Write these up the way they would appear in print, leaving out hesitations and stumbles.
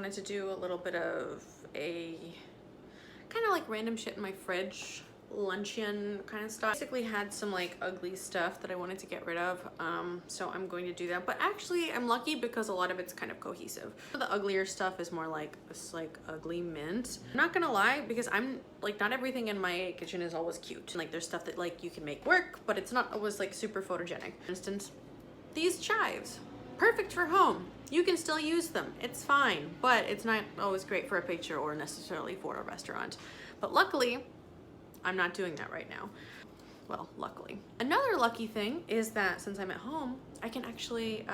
wanted to do a little bit of a kind of like random shit in my fridge luncheon kind of stuff. Basically had some like ugly stuff that I wanted to get rid of, so I'm going to do that. But actually I'm lucky because a lot of it's kind of cohesive. The uglier stuff is more like this like ugly mint. I'm not gonna lie, because I'm like, not everything in my kitchen is always cute. Like there's stuff that like you can make work, but it's not always like super photogenic. For instance, these chives, perfect for home. You can still use them, it's fine, but it's not always great for a picture or necessarily for a restaurant. But luckily, I'm not doing that right now. Well, luckily. Another lucky thing is that since I'm at home, I can actually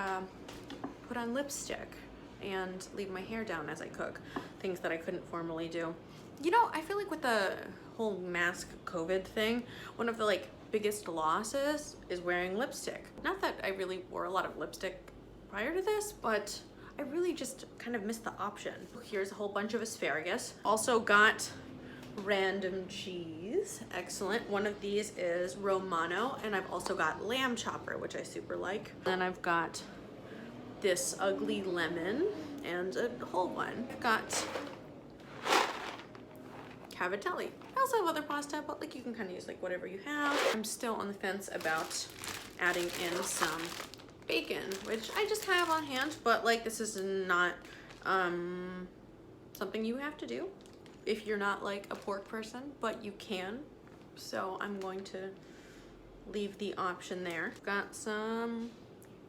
put on lipstick and leave my hair down as I cook, things that I couldn't formally do. You know, I feel like with the whole mask COVID thing, one of the like biggest losses is wearing lipstick. Not that I really wore a lot of lipstick prior to this, but I really just kind of missed the option. Here's a whole bunch of asparagus. Also got random cheese, excellent. One of these is Romano, and I've also got lamb chopper, which I super like. Then I've got this ugly lemon and a whole one. I've got Cavatelli. I also have other pasta, but like you can kind of use like whatever you have. I'm still on the fence about adding in some bacon, which I just have on hand, but like this is not something you have to do if you're not like a pork person, but you can. So I'm going to leave the option there. Got some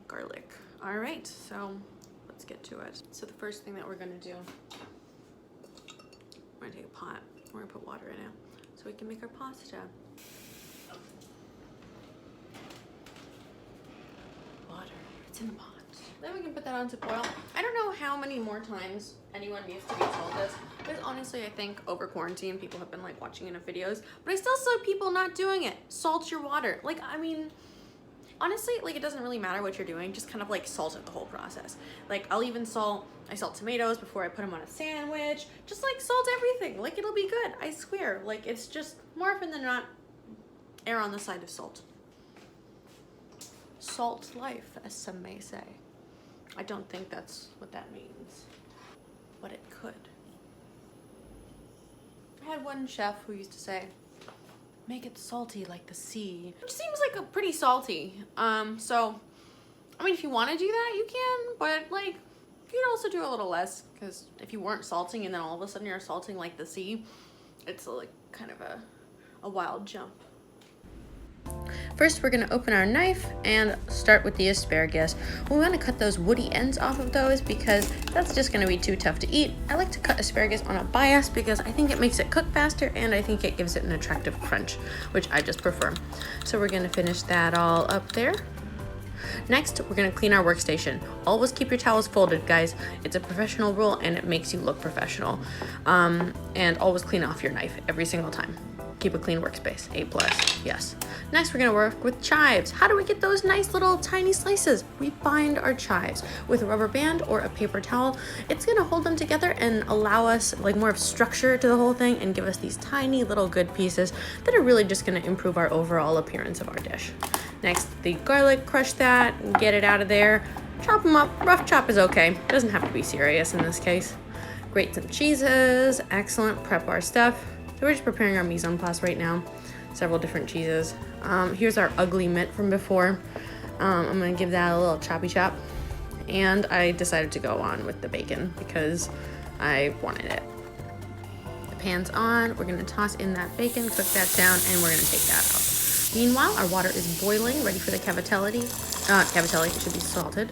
garlic. All right, so let's get to it. So the first thing that we're gonna do, we're gonna take a pot, we're gonna put water in it so we can make our pasta. Water, it's in the pot. Then we can put that on to boil. I don't know how many more times anyone needs to be told this, because honestly I think over quarantine people have been like watching enough videos, but I still saw people not doing it. Salt your water. Like, I mean, honestly, like it doesn't really matter what you're doing, just kind of like salt it the whole process. Like I'll even I salt tomatoes before I put them on a sandwich. Just like salt everything, like it'll be good, I swear. Like it's just more often than not, err on the side of salt. Salt life, as some may say. I don't think that's what that means, but it could. I had one chef who used to say, make it salty like the sea, which seems like a pretty salty. So, I mean, if you want to do that, you can, but like, you could also do a little less, because if you weren't salting and then all of a sudden you're salting like the sea, it's like kind of a wild jump. First, we're gonna open our knife and start with the asparagus. We wanna cut those woody ends off of those because that's just gonna be too tough to eat. I like to cut asparagus on a bias because I think it makes it cook faster and I think it gives it an attractive crunch, which I just prefer. So we're gonna finish that all up there. Next, we're gonna clean our workstation. Always keep your towels folded, guys. It's a professional rule and it makes you look professional. And always clean off your knife every single time. Keep a clean workspace, A+, yes. Next, we're gonna work with chives. How do we get those nice little tiny slices? We bind our chives with a rubber band or a paper towel. It's gonna hold them together and allow us like more of structure to the whole thing and give us these tiny little good pieces that are really just gonna improve our overall appearance of our dish. Next, the garlic, crush that, get it out of there. Chop them up, rough chop is okay. Doesn't have to be serious in this case. Grate some cheeses, excellent, prep our stuff. So we're just preparing our mise en place right now. Several different cheeses. Here's our ugly mint from before. I'm gonna give that a little choppy chop. And I decided to go on with the bacon because I wanted it. The pan's on, we're gonna toss in that bacon, cook that down, and we're gonna take that out. Meanwhile, our water is boiling, ready for the cavatelli. Cavatelli, it should be salted.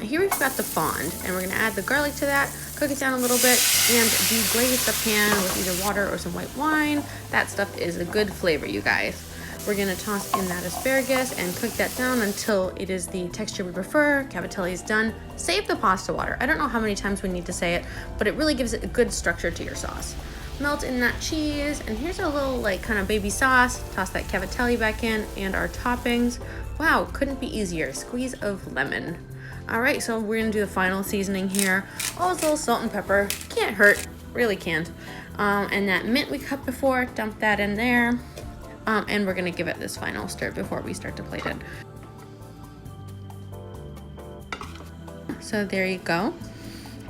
Here we've got the fond, and we're gonna add the garlic to that, cook it down a little bit, and deglaze the pan with either water or some white wine. That stuff is a good flavor, you guys. We're gonna toss in that asparagus and cook that down until it is the texture we prefer. Cavatelli is done. Save the pasta water. I don't know how many times we need to say it, but it really gives it a good structure to your sauce. Melt in that cheese, and here's our little like kind of baby sauce. Toss that cavatelli back in and our toppings. Wow, couldn't be easier. Squeeze of lemon. All right, so we're gonna do the final seasoning here. Always a little salt and pepper. Can't hurt, really can't. And that mint we cut before, dump that in there. And we're gonna give it this final stir before we start to plate it. So there you go.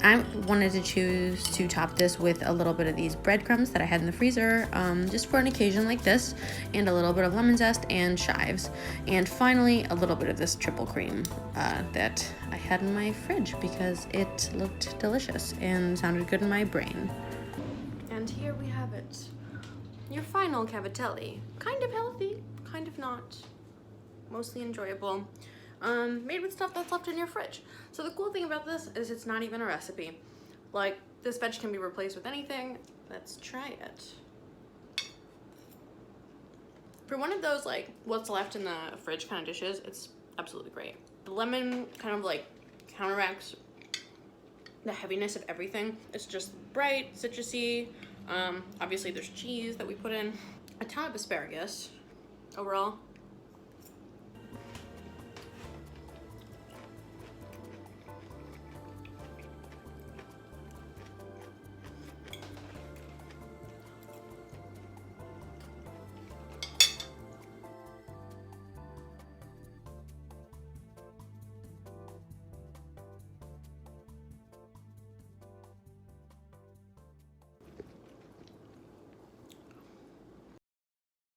I wanted to choose to top this with a little bit of these breadcrumbs that I had in the freezer, just for an occasion like this, and a little bit of lemon zest and chives. And finally, a little bit of this triple cream that I had in my fridge because it looked delicious and sounded good in my brain. And here we have it. Your final Cavatelli. Kind of healthy, kind of not. Mostly enjoyable. Made with stuff that's left in your fridge. So the cool thing about this is it's not even a recipe. Like, this veg can be replaced with anything. Let's try it. For one of those, like, what's left in the fridge kind of dishes, it's absolutely great. The lemon kind of like counteracts the heaviness of everything. It's just bright, citrusy. Obviously there's cheese that we put in. A ton of asparagus overall.